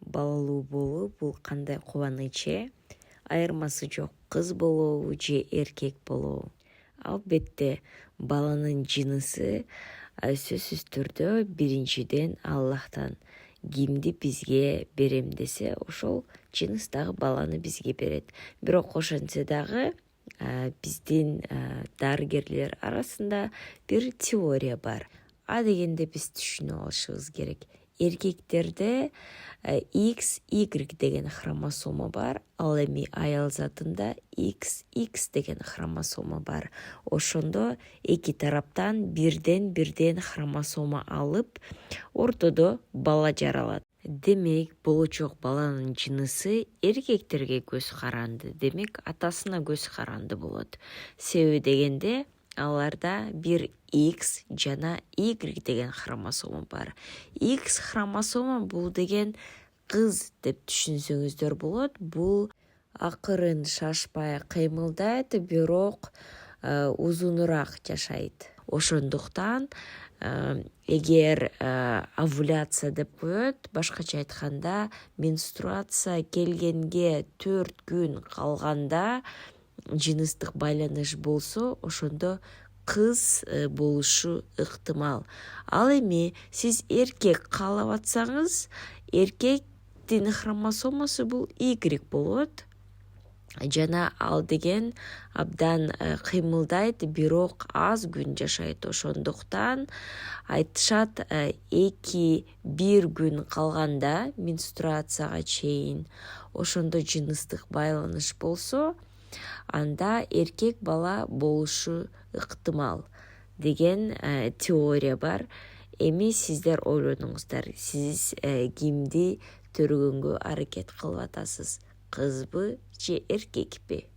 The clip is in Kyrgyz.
балалуу болуу бул кандай кубаныч айырмасы жок, кыз болобу же эркек болобу. Албетте баланын жынысы сөзсүз түрдө биринчиден Аллахтан. Кимди бизге берем десе, ошол жыныстагы баланы бизге берет. Бирок ошентсе дагы биздин дарыгерлер арасында бир теория бар. А дегенде биз түшүнүп алышыбыз керек. Эркектерде X, Y деген хромосома бар, ал эми аял затында XX деген хромосома бар. Ошондо эки тараптан бирден хромосома алып, ортодо бала жаралат. Демек, болочок баланын жынысы эркектерге көз каранды, демек атасына көз каранды болот. Себеби дегенде аларда бир X жана Y деген хромосома бар. X хромосома бул деген кыз деп түшүнсөңүздөр болот. Бул акырын шашпай кыймылдайт, бирок узунураак жашайт. Ошондуктан эгер овуляция деп коет, башкача айтканда менструация келгенге 4 күн калганда жыныстык байланыш болсо, ошондо кыз болушу ыктымал. Ал эми сиз эркек каалап атсаңыз, эркектин хромосомасы бул Y болот. Жана ал деген абдан кыймылдайт, бирок аз күн жашайт. Ошондуктан айтышат, 2-1 күн калганда менструацияга чейин ошондо жыныстык байланыш болсо, анда эркек бала болушу ыктымал деген теория бар. Эми сиздер ойлонуңуздар, сиз кимди төрөгөнгө аракет кылып атасыз? Кызбы же эркекпи?